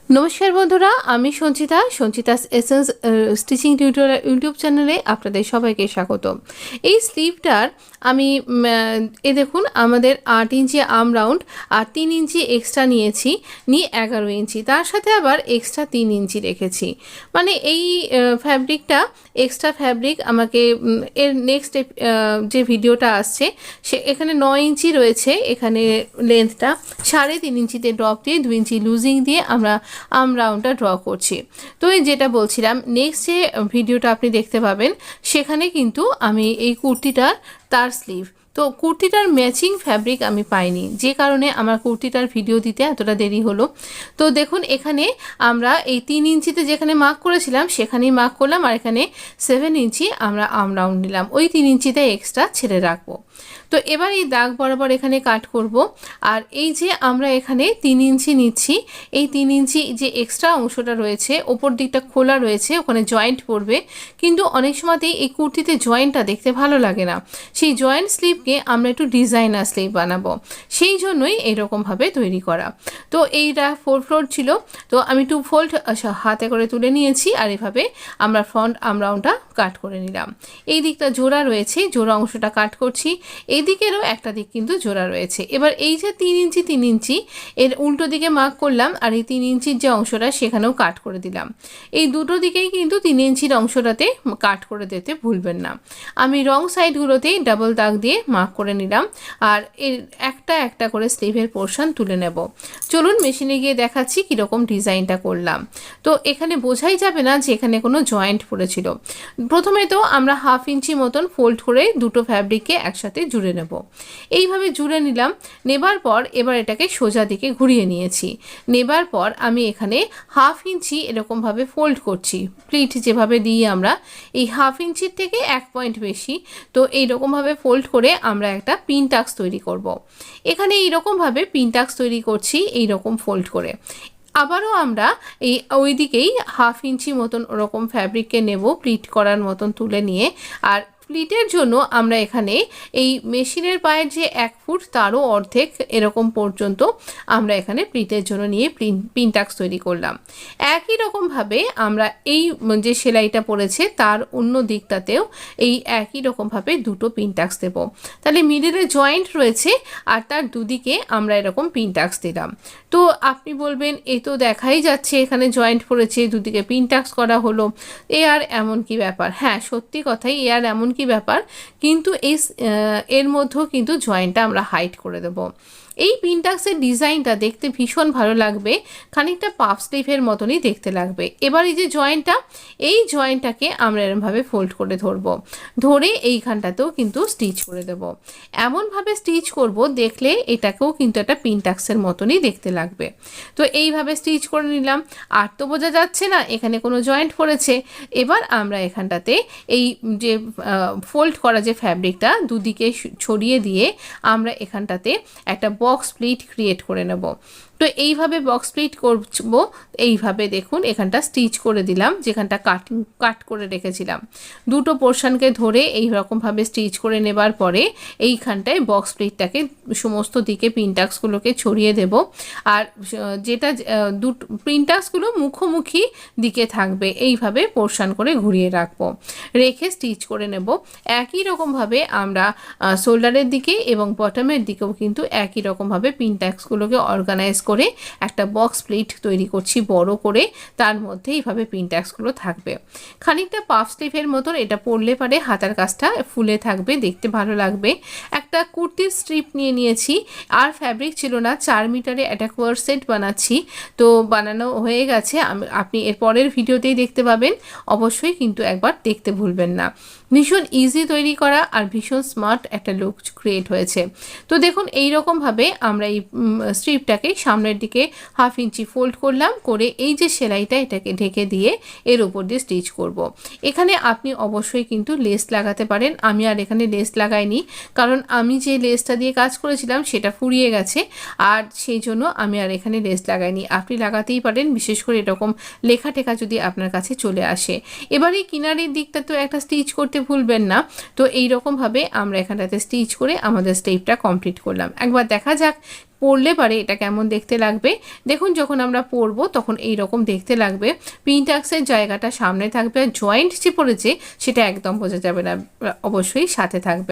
নমস্কার বন্ধুরা, আমি Sanchita's essence stitching tutorial YouTube চ্যানেলে আপনাদের সবাইকে স্বাগত। এই স্লিভটার আমি দেখুন আমাদের 8 ইঞ্চি আর্ম রাউন্ড আর 3 ইঞ্চি এক্সট্রা নিয়েছি, নিয়ে 11 ইঞ্চি, তার সাথে আবার এক্সট্রা 3 ইঞ্চি রেখেছি। মানে এই ফ্যাব্রিকটা এক্সট্রা ফ্যাব্রিক আমাকে এর নেক্সট যে ভিডিওটা আসছে এখানে 9 ইঞ্চি রয়েছে, এখানে লেন্থটা 3.5 ইঞ্চিতে ড্রপ দিয়ে 2 ইঞ্চি লুজিং দিয়ে আমরা আর্ম রাউন্ডটা ড্র করছি। তো এই যেটা বলছিলাম, নেক্সট যে ভিডিওটা আপনি দেখতে পাবেন সেখানে কিন্তু আমি এই কুর্তিটার তার স্লিভ, তো কুর্তিটার ম্যাচিং ফ্যাব্রিক আমি পাইনি, যে কারণে আমার কুর্তিটার ভিডিও দিতে এতটা দেরি হলো। তো দেখুন এখানে আমরা এই 3 ইঞ্চিতে যেখানে মার্ক করেছিলাম সেখানেই মার্ক করলাম, আর এখানে 7 ইঞ্চি আমরা আর্ম রাউন্ড নিলাম, ওই 3 ইঞ্চিতে এক্সট্রা ছেড়ে রাখবো। তো এবার এই দাগ বরাবর এখানে কাট করব। আর এই যে আমরা এখানে 3 ইঞ্চি নিচ্ছি, এই 3 ইঞ্চি যে এক্সট্রা অংশটা রয়েছে ওপর দিকটা খোলা রয়েছে, ওখানে জয়েন্ট পড়বে, কিন্তু অনেক সময়তেই এই কুর্তিতে জয়েন্টটা দেখতে ভালো লাগে না, সেই জয়েন্ট স্লিভকে আমরা একটু ডিজাইনার স্লিভ বানাবো, সেই জন্যই এরকমভাবে তৈরি করা। তো এইটা 4 ফোল্ড ছিল, তো আমি 2 ফোল্ড হাতে করে তুলে নিয়েছি, আর এভাবে আমরা ফ্রন্ট আর্ম রাউন্ডটা কাট করে নিলাম। এই দিকটা জোড়া রয়েছে, জোড়া অংশটা কাট করছি, এদিকেরও একটা দিক কিন্তু জোড়া রয়েছে। এবার এই যে 3 ইঞ্চি এর উল্টো দিকে মার্ক করলাম, আর এই 3 ইঞ্চির যে অংশটা সেখানেও কাট করে দিলাম। এই দুটো দিকেই কিন্তু 3 ইঞ্চির অংশটাতে কাট করে দিতে ভুলবেন না। আমি রং সাইডগুলোতেই ডাবল দাগ দিয়ে মার্ক করে নিলাম, আর এর একটা একটা করে স্লিভের পোর্শন তুলে নেব। চলুন মেশিনে গিয়ে দেখাচ্ছি কীরকম ডিজাইনটা করলাম। তো এখানে বোঝাই যাবে না যে এখানে কোনো জয়েন্ট পড়েছিল। প্রথমে তো আমরা 1/2 ইঞ্চি মতন ফোল্ড করে দুটো ফ্যাব্রিককে একসাথে জুড়ে নেব। এইভাবে জুড়ে নিলাম, নেবার পর এবার এটাকে সোজা দিকে ঘুরিয়ে নিয়েছি। নেবার পর আমি এখানে 1/2 ইঞ্চি এরকমভাবে ফোল্ড করছি, প্লিট যেভাবে দিই আমরা, এই 1/2 ইঞ্চির থেকে 1 পয়েন্ট বেশি। তো এইরকমভাবে ফোল্ড করে আমরা একটা পিন টাক্স তৈরি করব। এখানে এইরকমভাবে পিন টাক্স তৈরি করছি, এইরকম ফোল্ড করে। আবারও আমরা এই ওই দিকেই 1/2 ইঞ্চি মতন ওরকম ফ্যাব্রিককে নেব, প্লিট করার মতন তুলে নিয়ে। আর প্লিটের জন্য আমরা এখানে এই মেশিনের পায়ের যে 1 ফুট তারও অর্ধেক এরকম পর্যন্ত আমরা এখানে প্লিটের জন্য নিয়ে পিন টাক্স তৈরি করলাম। একই রকমভাবে আমরা এই যে সেলাইটা পড়েছে তার অন্য দিকটাতেও এই একই রকমভাবে দুটো পিন টাক্স দেবো। তাহলে মিডিলে জয়েন্ট রয়েছে আর তার দুদিকে আমরা এরকম পিন টাক্স দিলাম। তো আপনি বলবেন এ তো দেখাই যাচ্ছে এখানে জয়েন্ট পড়েছে, দুদিকে পিন টাক্স করা হলো, এ আর এমন কি ব্যাপার? হ্যাঁ, সত্যি কথাই এ আর এমন কি ব্যাপার, কিন্তু এর মধ্যেও কিন্তু জয়েন্টটা আমরা হাইড করে দেব। এই পিন টাক্সের ডিজাইনটা দেখতে ভীষণ ভালো লাগবে, খানিকটা পাফ স্লিভের মতনই দেখতে লাগবে। এবার এই যে জয়েন্টটা, এই জয়েন্টটাকে আমরা এরমভাবে ফোল্ড করে ধরবো, ধরে এইখানটাতেও কিন্তু স্টিচ করে দেব। এমনভাবে স্টিচ করব দেখলে এটাকেও কিন্তু একটা পিন টাক্সের মতনই দেখতে লাগবে। তো এইভাবে স্টিচ করে নিলাম, আর তো বোঝা যাচ্ছে না এখানে কোনো জয়েন্ট পড়েছে। এবার আমরা এখানটাতে এই যে ফোল্ড করা যে ফ্যাব্রিকটা দুদিকে ছড়িয়ে দিয়ে আমরা এখানটাতে একটা বক্স প্লিট ক্রিয়েট করে নেব। তো এইভাবে বক্স প্লিট করব, এইভাবে দেখুন এখানটা স্টিচ করে দিলাম, যেখানটা কাট করে রেখেছিলাম। দুটো পোর্শনকে ধরে এই রকমভাবে স্টিচ করে নেবার পরে এইখানটায় বক্স প্লিটটাকে সমস্ত দিকে পিন টাক্সগুলোকে ছড়িয়ে দেব। আর যেটা দুটো পিন টাক্সগুলো মুখোমুখি দিকে থাকবে, এইভাবে পোর্শন করে ঘুরিয়ে রাখবো, রেখে স্টিচ করে নেব। একই রকমভাবে আমরা শোল্ডারের দিকে এবং বটমের দিকেও কিন্তু একই রকমভাবে পিন টাক্সগুলোকে অর্গানাইজ করে একটা বক্স প্লিট তৈরি করছি বড় করে, তার মধ্যে এইভাবে পিন টাক্সগুলো থাকবে। খানিকটা পাফ স্লিভের মতন এটা পরলে পারে হাতার কাছটা ফুলে থাকবে, দেখতে ভালো লাগবে। একটা কুর্তির স্ট্রিপ নিয়ে নিয়েছি, আর ফ্যাব্রিক ছিল না, 4 মিটারে একটা কোয়ারসেট বানাচ্ছি। তো বানানো হয়ে গেছে, আপনি এর পরের ভিডিওতেই দেখতে পাবেন, অবশ্যই কিন্তু একবার দেখতে ভুলবেন না। ভীষণ ইজি তৈরি করা আর ভীষণ স্মার্ট একটা লুক ক্রিয়েট হয়েছে। তো দেখুন এইরকমভাবে আমরা এই স্ট্রিপটাকে সামনের দিকে 1/2 ইঞ্চি ফোল্ড করলাম, করে এই যে সেলাইটা এটাকে ঢেকে দিয়ে এর উপর দিয়ে স্টিচ করব। এখানে আপনি অবশ্যই কিন্তু লেস লাগাতে পারেন, আমি আর এখানে লেস লাগাইনি, কারণ আমি যে লেসটা দিয়ে কাজ করেছিলাম সেটা ফুরিয়ে গেছে, আর সেই জন্য আমি আর এখানে লেস লাগাইনি। আপনি লাগাতেই পারেন, বিশেষ করে এরকম লেখা টেখা যদি আপনার কাছে চলে আসে। এবার এই কিনারের দিকটা তো একটা স্টিচ করতে ভুলবেন না। তো এই রকমভাবে আমরা এখানটাতে স্টিচ করে আমাদের স্টেপটা কমপ্লিট করলাম। একবার দেখা যাক পরলে পারে এটা কেমন দেখতে লাগবে। দেখুন যখন আমরা পরবো তখন এই রকম দেখতে লাগবে। পিনটাক্সের জায়গাটা সামনে থাকবে, আর জয়েন্ট যে পড়েছে সেটা একদম বোঝা যাবে না, অবশ্যই সাথে থাকবে।